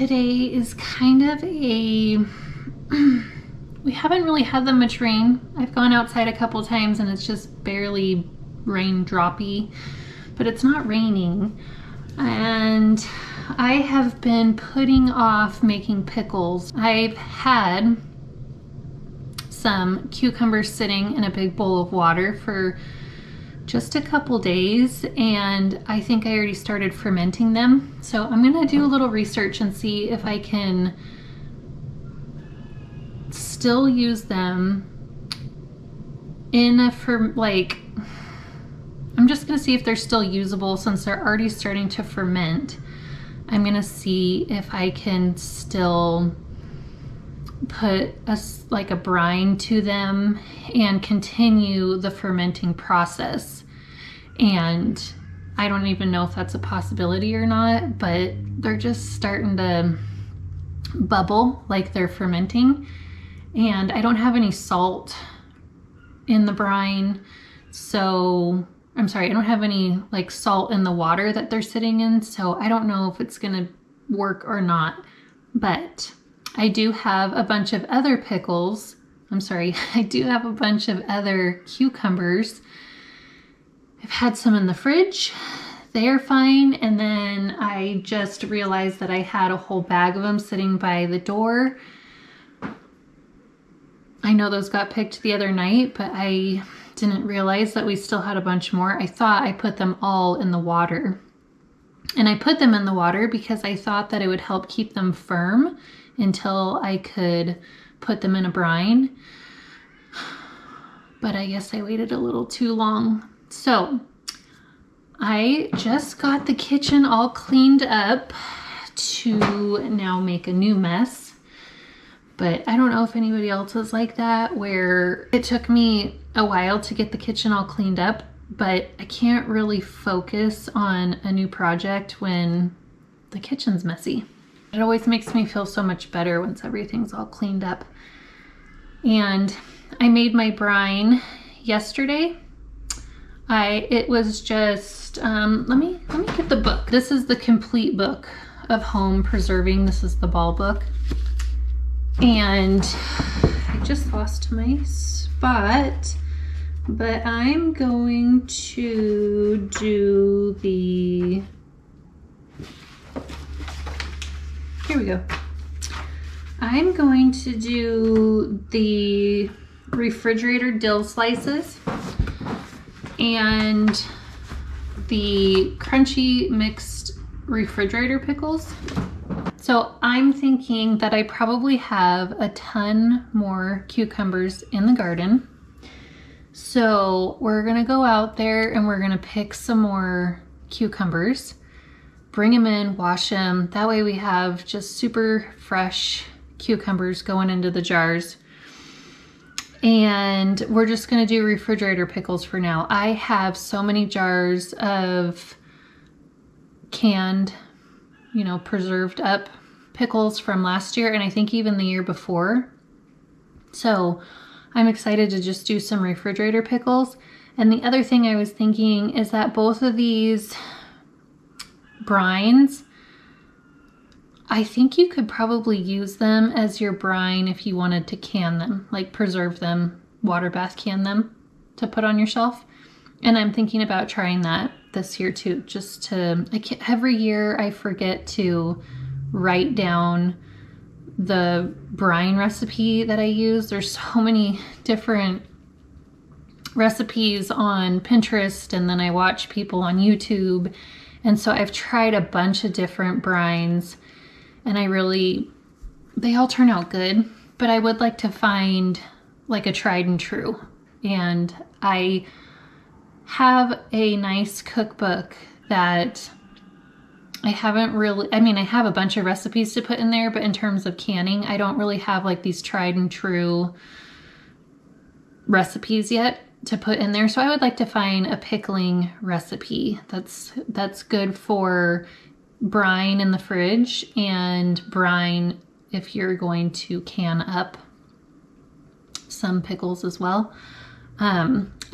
Today is kind of a, we haven't really had that much rain. I've gone outside a couple times and it's just barely raindroppy, but it's not raining. And I have been putting off making pickles. I've had some cucumbers sitting in a big bowl of water for just a couple days, and I think I already started fermenting them. So I'm gonna do a little research and see if I can still use them in a I'm just gonna see if they're still usable since they're already starting to ferment. I'm gonna see if I can still put a brine to them and continue the fermenting process. And I don't even know if that's a possibility or not, but they're just starting to bubble like they're fermenting. And I don't have any salt in the brine, so I'm sorry, I don't have any salt in the water that they're sitting in, so I don't know if it's gonna work or not. But I do have a bunch of other pickles. I'm sorry, I do have a bunch of other cucumbers. I've had some in the fridge. They are fine. And then I just realized that I had a whole bag of them sitting by the door. I know those got picked the other night, but I didn't realize that we still had a bunch more. I thought I put them all in the water. And I put them in the water because I thought that it would help keep them firm until I could put them in a brine. But I guess I waited a little too long. So I just got the kitchen all cleaned up to now make a new mess. But I don't know if anybody else is like that, where it took me a while to get the kitchen all cleaned up, but I can't really focus on a new project when the kitchen's messy. It always makes me feel so much better once everything's all cleaned up. And I made my brine yesterday. It was just, let me get the book. This is the complete book of home preserving. This is the ball book. And I just lost my spot, but I'm going to do the, here we go. I'm going to do the refrigerator dill slices and the crunchy mixed refrigerator pickles. So I'm thinking that I probably have a ton more cucumbers in the garden. So we're gonna go out there and we're gonna pick some more cucumbers, bring them in, wash them. That way we have just super fresh cucumbers going into the jars. And we're just gonna do refrigerator pickles for now. I have so many jars of canned, preserved up pickles from last year, and I think even the year before. So I'm excited to just do some refrigerator pickles. And the other thing I was thinking is that both of these brines, I think you could probably use them as your brine if you wanted to can them, preserve them, water bath can them to put on your shelf. And I'm thinking about trying that this year too, just to, every year I forget to write down the brine recipe that I use. There's so many different recipes on Pinterest, and then I watch people on YouTube. And so I've tried a bunch of different brines, and they all turn out good, but I would like to find a tried and true. And I have a nice cookbook that I haven't really, I have a bunch of recipes to put in there, but in terms of canning, I don't really have these tried and true recipes yet to put in there. So I would like to find a pickling recipe that's good for brine in the fridge and brine if you're going to can up some pickles as well.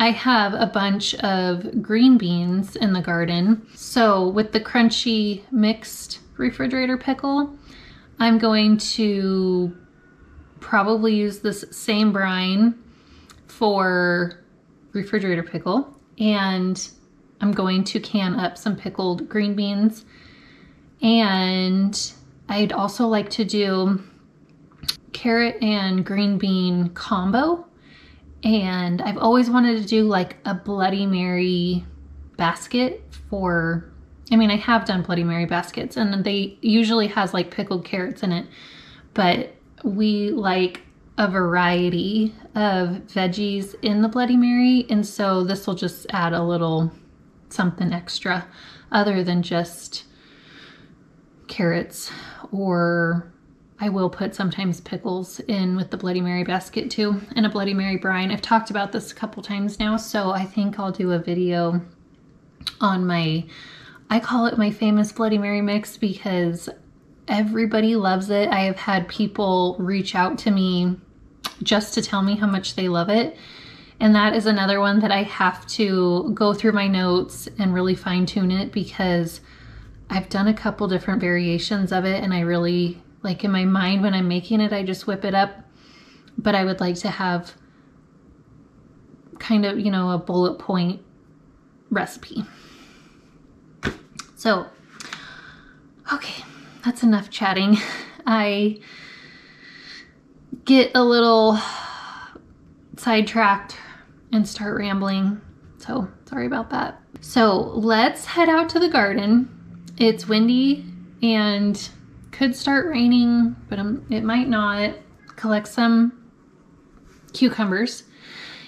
I have a bunch of green beans in the garden. So with the crunchy mixed refrigerator pickle, I'm going to probably use this same brine for refrigerator pickle, and I'm going to can up some pickled green beans. And I'd also like to do carrot and green bean combo. And I've always wanted to do like a Bloody Mary basket for, I mean, I have done Bloody Mary baskets and they usually has like pickled carrots in it, but we like a variety of veggies in the Bloody Mary, and so this will just add a little something extra other than just carrots. Or I will put sometimes pickles in with the Bloody Mary basket too, and a Bloody Mary brine. I've talked about this a couple times now, so I think I'll do a video on my, I call it my famous Bloody Mary mix because everybody loves it. I have had people reach out to me just to tell me how much they love it. And that is another one that I have to go through my notes and really fine tune it, because I've done a couple different variations of it and I really, like in my mind when I'm making it, I just whip it up. But I would like to have kind of, you know, a bullet point recipe. So, okay, that's enough chatting. I get a little sidetracked and start rambling, so sorry about that. So let's head out to the garden. It's windy and could start raining, but it might not. Collect some cucumbers,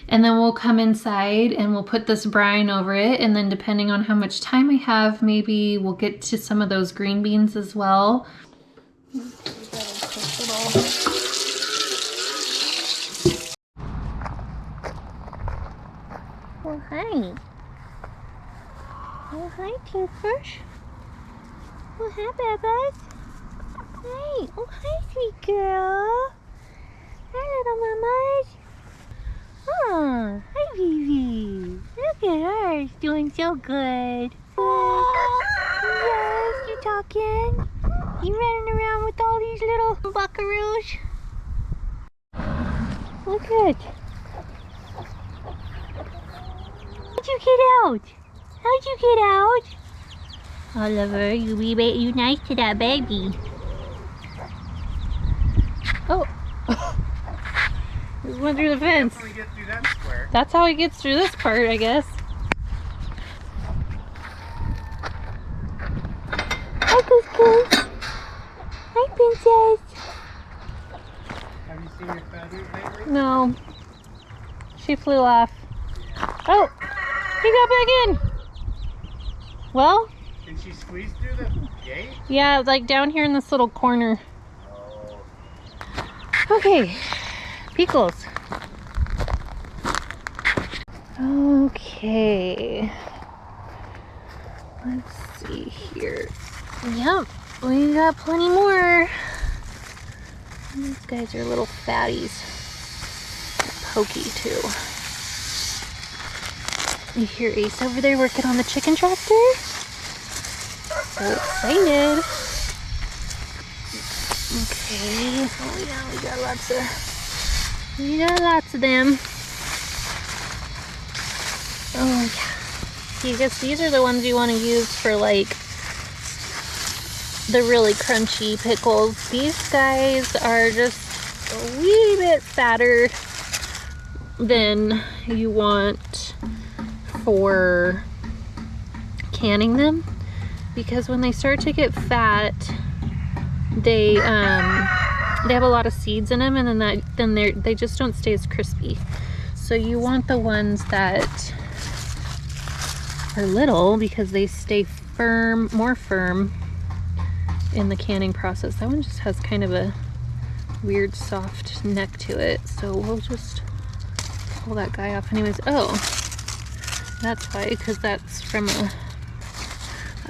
and then we'll come inside and we'll put this brine over it, and then depending on how much time I have, maybe we'll get to some of those green beans as well. Oh, hi. Oh, hi, Toothbrush. Oh, hi, Bubba. Hi. Oh, hi, sweet girl. Hi, little mamas. Oh, hi, Vivi. Look at her. She's doing so good. Yes, you talking? You running around with all these little buckaroos? Look at. How'd you get out? How'd you get out? Oliver, you nice to that baby. Oh. Just went through the fence. That's how he gets through that square. That's how he gets through this part, I guess. Hi, Couscous. Hi, Princess. Have you seen your fatty lately? No. She flew off. Oh! He got back in! Well? Did she squeeze through the gate? Yeah, like down here in this little corner. Oh. Okay. Pickles. Okay. Let's see here. Yep, we got plenty more. These guys are little fatties. Pokey too. You hear Ace over there working on the chicken tractor? So excited. Okay, oh yeah, we got lots of them. Oh yeah. See, I guess these are the ones you want to use for like the really crunchy pickles. These guys are just a wee bit fatter than you want for canning them, because when they start to get fat, they have a lot of seeds in them, and then they just don't stay as crispy. So you want the ones that are little, because they stay firm, more firm in the canning process. That one just has kind of a weird soft neck to it, so we'll just pull that guy off anyways. Oh, that's why, because that's from a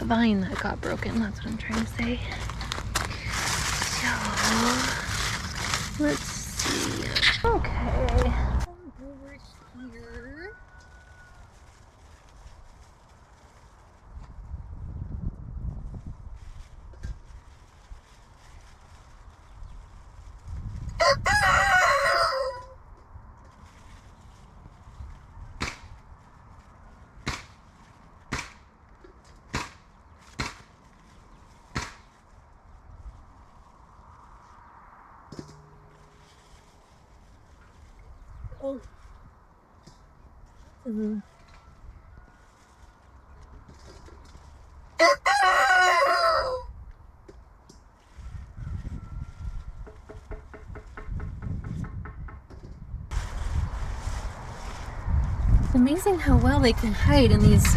vine that got broken. That's what I'm trying to say. So let's see. Okay, over here. Amazing how well they can hide in these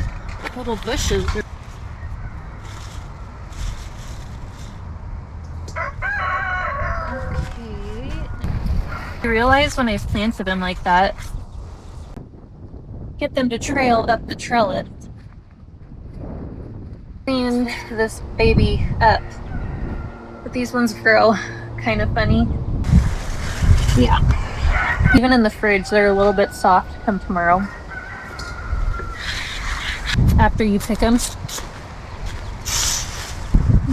little bushes. Okay. I realize when I've planted them like that, get them to trail up the trellis. Clean this baby up. But these ones grow kind of funny. Yeah. Even in the fridge, they're a little bit soft come tomorrow. After you pick them.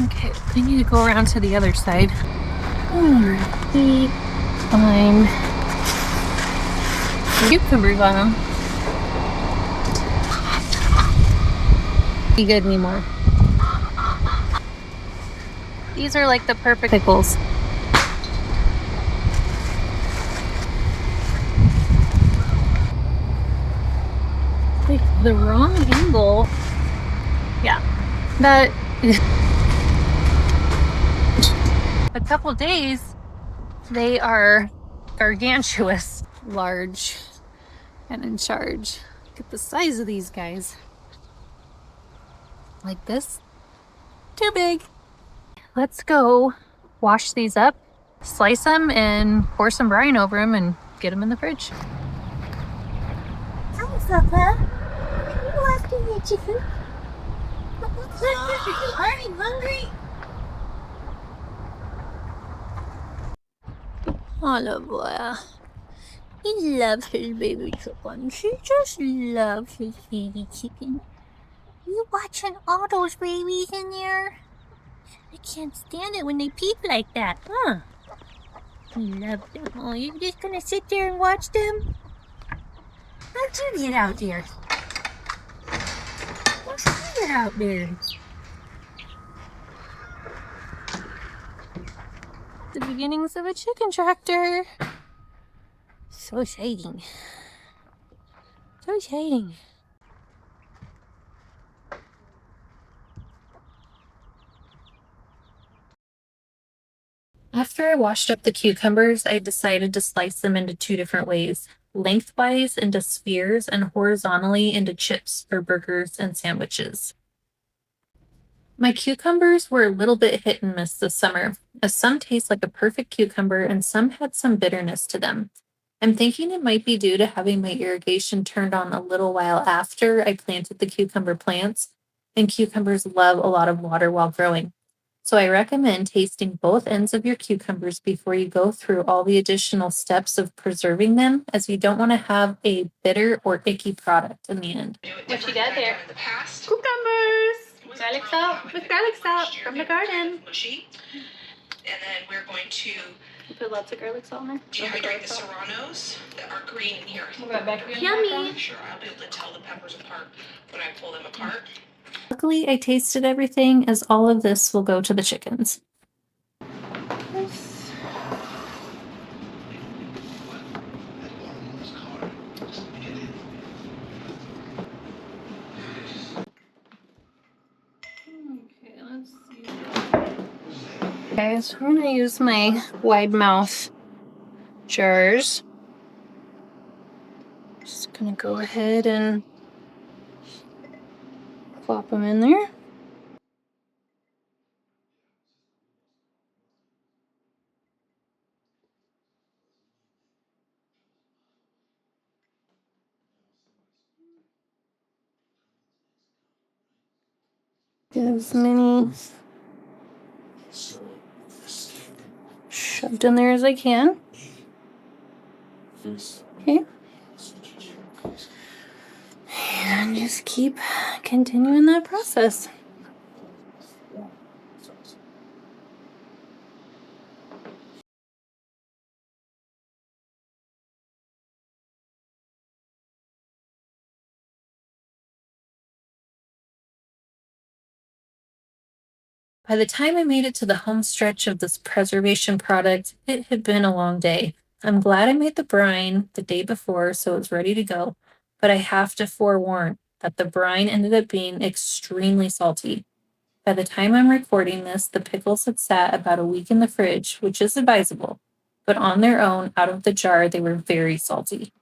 Okay, I need to go around to the other side. Find cucumbers on them. Be good anymore. These are like the perfect pickles. Wait, the wrong angle. Yeah, that a couple days they are gargantuous, large, and in charge. Look at the size of these guys. Like this. Too big. Let's go wash these up, slice them, and pour some brine over them and get them in the fridge. Hi, Papa. You after your chicken? I'm hungry. Oliver. He loves his baby chicken. He just loves his baby chicken. You watching all those babies in there? I can't stand it when they peep like that, huh? You love them. Oh, you're just gonna sit there and watch them? How'd you get out there? How'd you get out there? The beginnings of a chicken tractor. So exciting. So exciting. After I washed up the cucumbers, I decided to slice them into two different ways. Lengthwise into spheres and horizontally into chips for burgers and sandwiches. My cucumbers were a little bit hit and miss this summer, as some taste like a perfect cucumber and some had some bitterness to them. I'm thinking it might be due to having my irrigation turned on a little while after I planted the cucumber plants, and cucumbers love a lot of water while growing. So I recommend tasting both ends of your cucumbers before you go through all the additional steps of preserving them, as you don't want to have a bitter or icky product in the end. What you got there? Cucumbers! Garlic salt with garlic salt from the garden. Mushy. And then we're going to You put lots of garlic salt in there? dehydrate the serranos that are green in here. Yummy! Sure, I'll be able to tell the peppers apart when I pull them apart. Luckily, I tasted everything, as all of this will go to the chickens. Okay, let's see. Okay, so I'm gonna use my wide mouth jars. Just gonna go ahead and plop them in there. Get as many shoved in there as I can. Okay. And just keep continuing that process. By the time I made it to the home stretch of this preservation product, it had been a long day. I'm glad I made the brine the day before so it's ready to go, but I have to forewarn that the brine ended up being extremely salty. By the time I'm recording this, the pickles had sat about a week in the fridge, which is advisable, but on their own, out of the jar, they were very salty.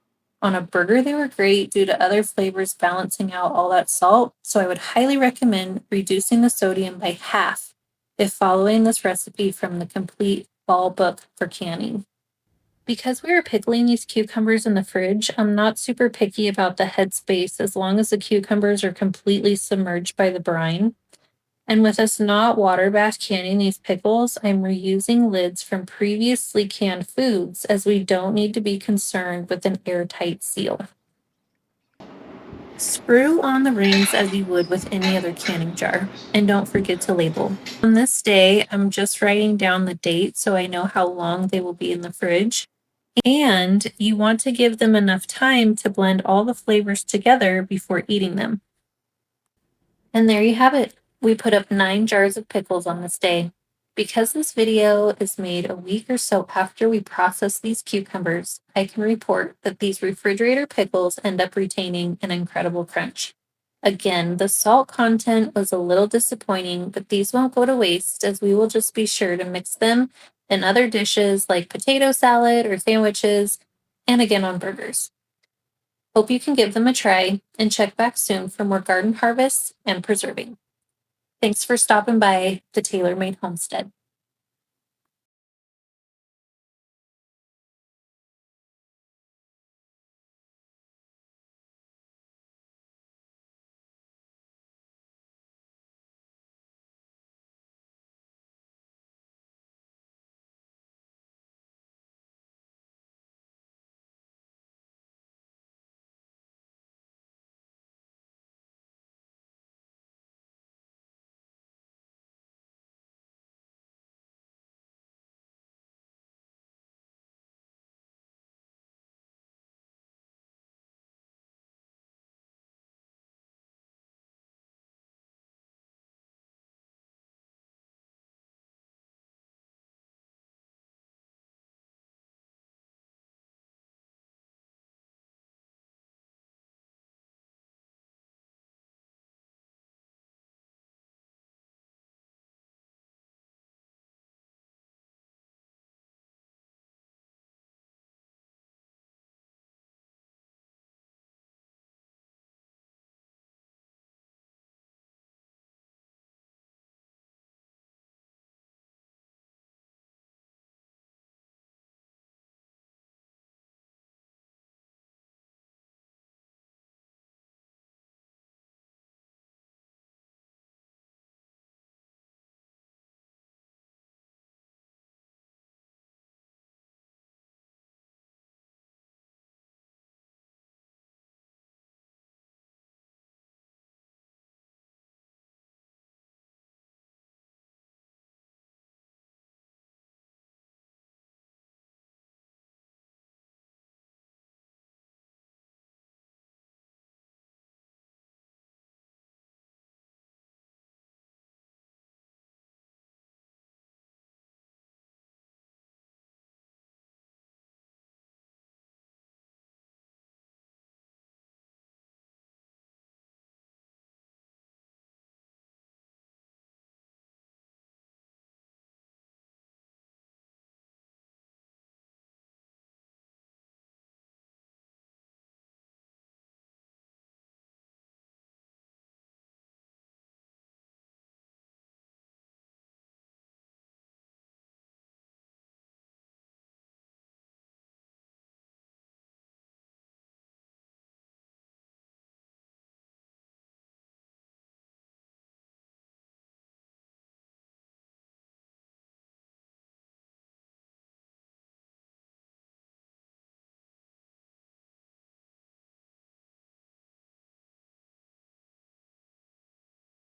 On a burger, they were great due to other flavors balancing out all that salt, so I would highly recommend reducing the sodium by half if following this recipe from the complete fall book for canning. Because we were pickling these cucumbers in the fridge, I'm not super picky about the headspace as long as the cucumbers are completely submerged by the brine. And with us not water bath canning these pickles, I'm reusing lids from previously canned foods as we don't need to be concerned with an airtight seal. Screw on the rings as you would with any other canning jar, and don't forget to label. On this day, I'm just writing down the date so I know how long they will be in the fridge. And you want to give them enough time to blend all the flavors together before eating them. And there you have it. We put up 9 jars of pickles on this day. Because this video is made a week or so after we process these cucumbers, I can report that these refrigerator pickles end up retaining an incredible crunch. Again, the salt content was a little disappointing, but these won't go to waste as we will just be sure to mix them in other dishes like potato salad or sandwiches, and again on burgers. Hope you can give them a try and check back soon for more garden harvests and preserving. Thanks for stopping by the Tailor Made Homestead.